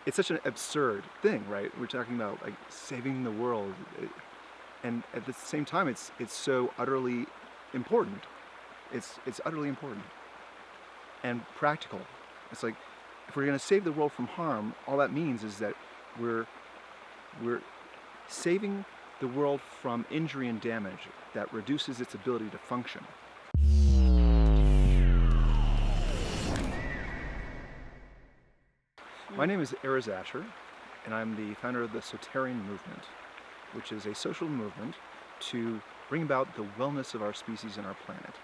it's such an absurd thing, right? We're talking about like saving the world, and at the same time, it's so utterly important. It's utterly important and practical. It's like if we're going to save the world from harm, all that means is that we're we're saving the world from injury and damage that reduces its ability to function. My name is Erez Asher, and I'm the founder of the Soterian Movement, which is a social movement to bring about the wellness of our species and our planet.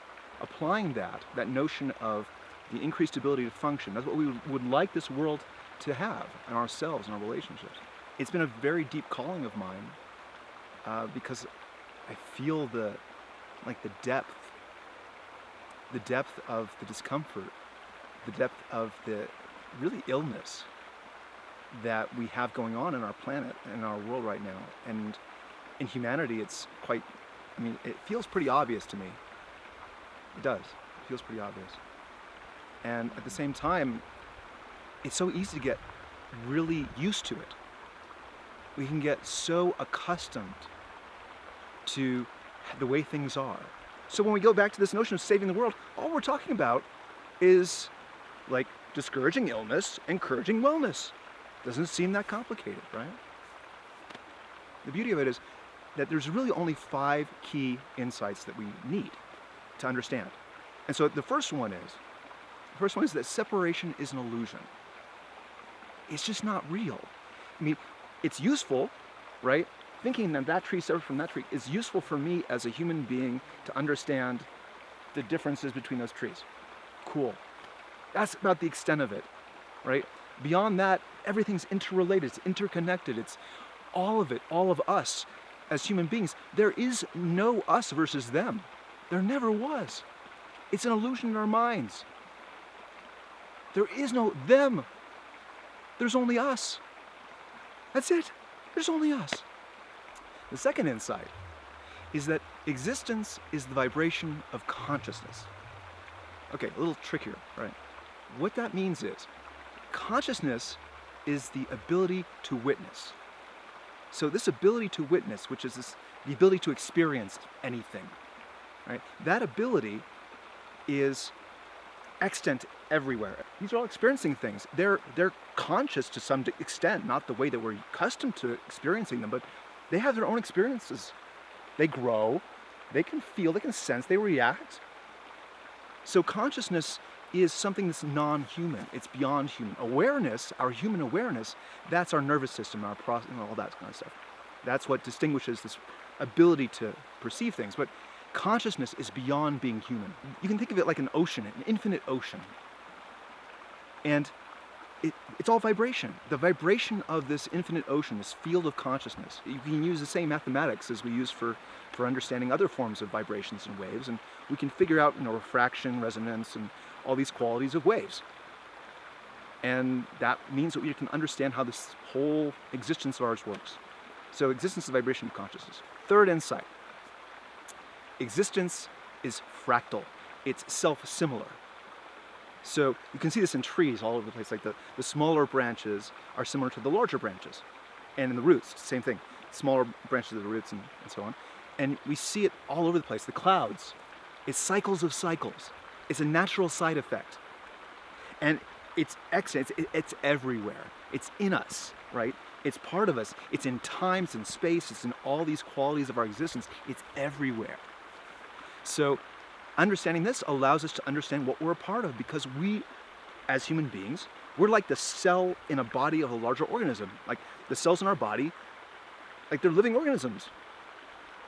Applying that notion of the increased ability to function, that's what we would like this world to have, and ourselves and our relationships. It's been a very deep calling of mine because I feel the depth of the discomfort, the depth of the really illness that we have going on in our planet and in our world right now. And in humanity, it's quite, it feels pretty obvious to me. It does. It feels pretty obvious. And at the same time, it's so easy to get really used to it. We can get so accustomed to the way things are. So when we go back to this notion of saving the world, all we're talking about is like discouraging illness, encouraging wellness. Doesn't seem that complicated, right? The beauty of it is that there's really only 5 key insights that we need to understand. And so the first one is that separation is an illusion. It's just not real. It's useful, right? Thinking that that tree separate from that tree is useful for me as a human being to understand the differences between those trees. Cool. That's about the extent of it, right? Beyond that, everything's interrelated, it's interconnected, it's all of it, all of us as human beings. There is no us versus them. There never was. It's an illusion in our minds. There is no them. There's only us. That's it. There's only us. The second insight is that existence is the vibration of consciousness. Okay, a little trickier, right? What that means is consciousness is the ability to witness. So this ability to witness, which is the ability to experience anything, right? That ability is extant everywhere. These are all experiencing things. They're conscious to some extent, not the way that we're accustomed to experiencing them, but they have their own experiences. They grow, they can feel, they can sense, they react. So consciousness is something that's non-human. It's beyond human. Awareness, our human awareness, that's our nervous system, our process, and all that kind of stuff. That's what distinguishes this ability to perceive things. But consciousness is beyond being human. You can think of it like an ocean, an infinite ocean. And it's all vibration. The vibration of this infinite ocean, this field of consciousness. You can use the same mathematics as we use for understanding other forms of vibrations and waves, and we can figure out, refraction, resonance, and all these qualities of waves. And that means that we can understand how this whole existence of ours works. So existence is the vibration of consciousness. Third insight. Existence is fractal. It's self-similar. So you can see this in trees all over the place. Like the smaller branches are similar to the larger branches. And in the roots, same thing. Smaller branches of the roots and so on. And we see it all over the place. The clouds. It's cycles of cycles. It's a natural side effect. And it's excellent. It's everywhere. It's in us, right? It's part of us. It's in time, it's in space, it's in all these qualities of our existence. It's everywhere. So understanding this allows us to understand what we're a part of, because we, as human beings, we're like the cell in a body of a larger organism. Like the cells in our body, like they're living organisms.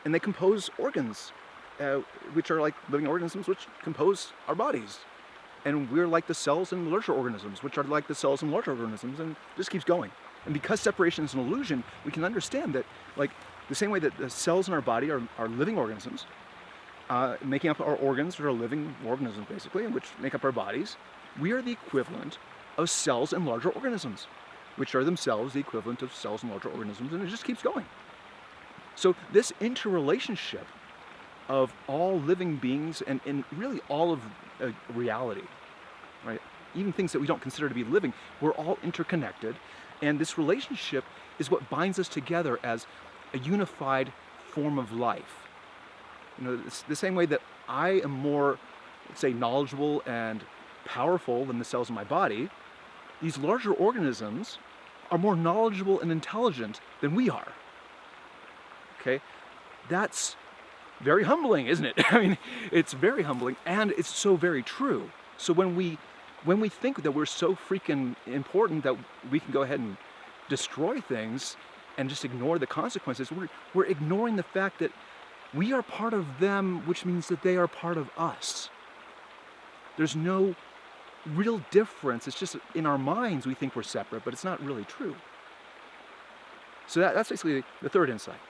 And they compose organs, which are like living organisms which compose our bodies. And we're like the cells in larger organisms, which are like the cells in larger organisms, and this keeps going. And because separation is an illusion, we can understand that, like, the same way that the cells in our body are living organisms, making up our organs, which are living organisms basically, and which make up our bodies, we are the equivalent of cells in larger organisms, which are themselves the equivalent of cells in larger organisms, and it just keeps going. So this interrelationship of all living beings and really all of reality, right, even things that we don't consider to be living, we're all interconnected. And this relationship is what binds us together as a unified form of life. It's the same way that I am more, let's say, knowledgeable and powerful than the cells in my body, these larger organisms are more knowledgeable and intelligent than we are. Okay? That's very humbling, isn't it? I mean, it's very humbling, and it's so very true. So when we think that we're so freaking important that we can go ahead and destroy things and just ignore the consequences, we're ignoring the fact that we are part of them, which means that they are part of us. There's no real difference. It's just in our minds we think we're separate, but it's not really true. So that's basically the third insight.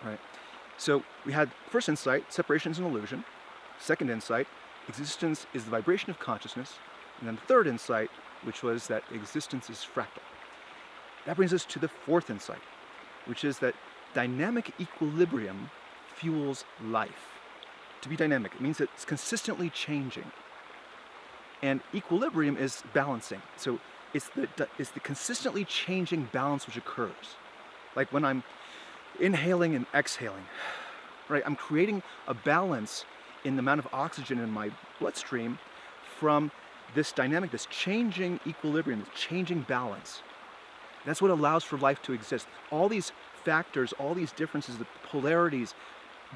Right? So we had first insight, separation is an illusion. Second insight, existence is the vibration of consciousness. And then the third insight, which was that existence is fractal. That brings us to the fourth insight, which is that dynamic equilibrium fuels life. To be dynamic, it means it's consistently changing. And equilibrium is balancing. So it's the consistently changing balance which occurs. Like when I'm inhaling and exhaling, right? I'm creating a balance in the amount of oxygen in my bloodstream from this dynamic, this changing equilibrium, this changing balance. That's what allows for life to exist. All these factors, all these differences, the polarities,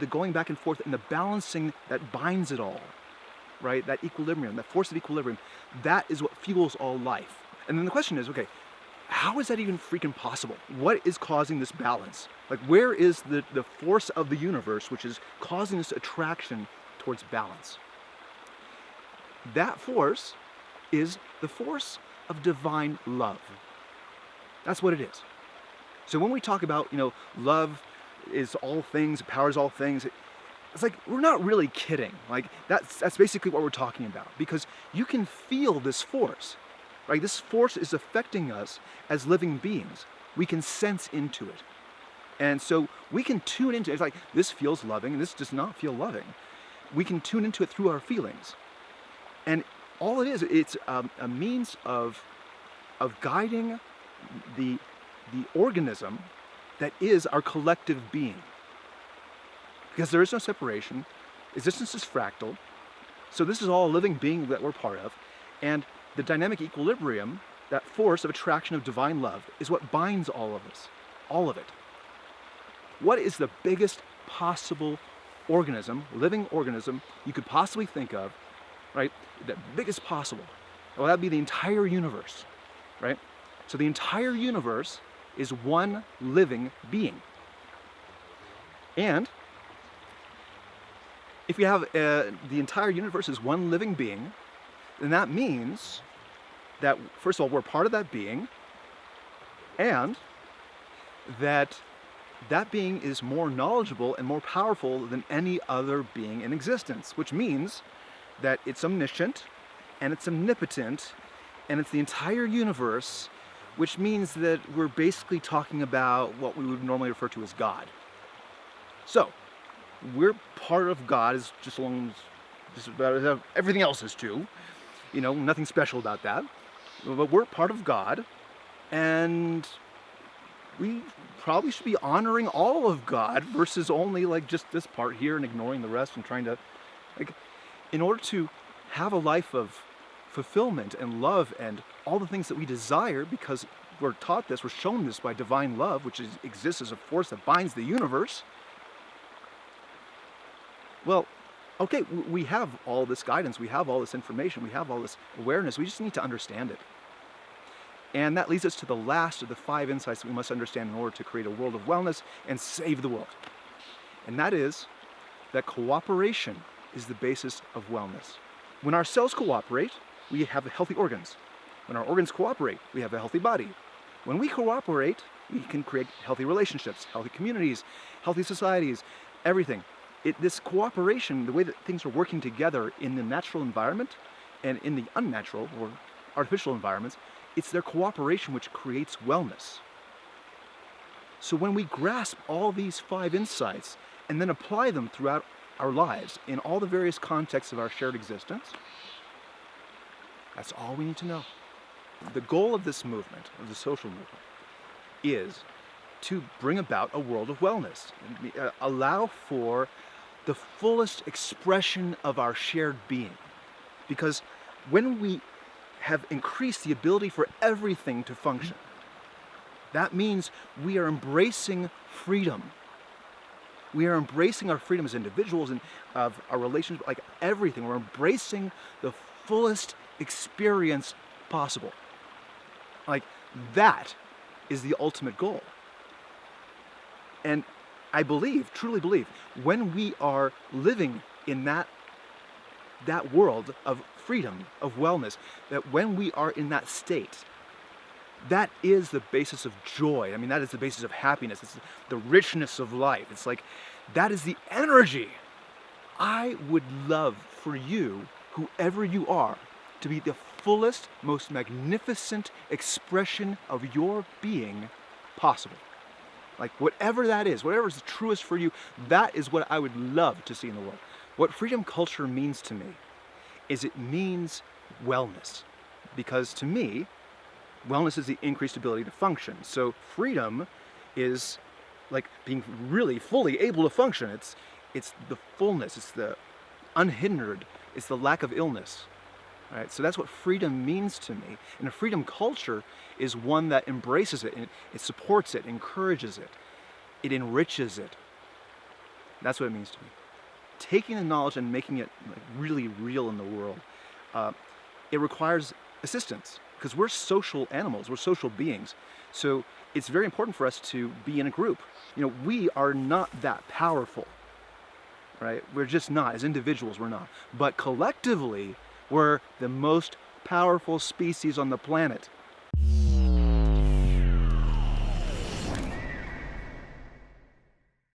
the going back and forth, and the balancing that binds it all, right? That equilibrium, that force of equilibrium, that is what fuels all life. And then the question is, okay, how is that even freaking possible? What is causing this balance? Like, where is the force of the universe which is causing this attraction towards balance? That force is the force of divine love. That's what it is. So when we talk about, love is all things, powers all things, it's like, we're not really kidding. Like, that's basically what we're talking about, because you can feel this force, right? This force is affecting us as living beings. We can sense into it. And so we can tune into it. It's like, this feels loving and this does not feel loving. We can tune into it through our feelings. And all it is, it's a means of guiding the organism that is our collective being. Because there is no separation. Existence is fractal. So this is all a living being that we're part of. And the dynamic equilibrium, that force of attraction of divine love, is what binds all of us. All of it. What is the biggest possible organism, living organism, you could possibly think of, right? The biggest possible. Well, that'd be the entire universe, right? So the entire universe is one living being. And if you have the entire universe is one living being, then that means that, first of all, we're part of that being, and that being is more knowledgeable and more powerful than any other being in existence, which means that it's omniscient, and it's omnipotent, and it's the entire universe, which means that we're basically talking about what we would normally refer to as God. So, we're part of God as just about as everything else is too. Nothing special about that. But we're part of God, and we probably should be honoring all of God versus only like just this part here and ignoring the rest and trying to, like, in order to have a life of fulfillment and love and all the things that we desire, because we're taught this, we're shown this by divine love, which exists as a force that binds the universe. Well, okay, we have all this guidance, we have all this information, we have all this awareness, we just need to understand it. And that leads us to the last of the 5 insights that we must understand in order to create a world of wellness and save the world. And that is that cooperation is the basis of wellness. When our cells cooperate, we have healthy organs. When our organs cooperate, we have a healthy body. When we cooperate, we can create healthy relationships, healthy communities, healthy societies, everything. This cooperation, the way that things are working together in the natural environment and in the unnatural or artificial environments, it's their cooperation which creates wellness. So when we grasp all these 5 insights and then apply them throughout our lives in all the various contexts of our shared existence, That's all we need to know. The goal of this movement, of the social movement, is to bring about a world of wellness, allow for the fullest expression of our shared being. Because when we have increased the ability for everything to function, that means we are embracing freedom. We are embracing our freedom as individuals and of our relations, like everything. We're embracing the fullest experience possible. Like, that is the ultimate goal. And I believe, truly believe, when we are living in that world of freedom, of wellness, that when we are in that state, that is the basis of joy. I mean, that is the basis of happiness. It's the richness of life. It's like, that is the energy. I would love for you, whoever you are, to be the fullest, most magnificent expression of your being possible. Like, whatever that is, whatever is the truest for you, that is what I would love to see in the world. What freedom culture means to me is it means wellness. Because to me, wellness is the increased ability to function. So freedom is like being really fully able to function. It's the fullness, it's the unhindered, it's the lack of illness. Right? So that's what freedom means to me. And a freedom culture is one that embraces it, and it supports it, encourages it, it enriches it. That's what it means to me. Taking the knowledge and making it like really real in the world, it requires assistance, because we're social animals, we're social beings. So it's very important for us to be in a group. You know, we are not that powerful, right? We're just not. As individuals, we're not. But collectively, we're the most powerful species on the planet.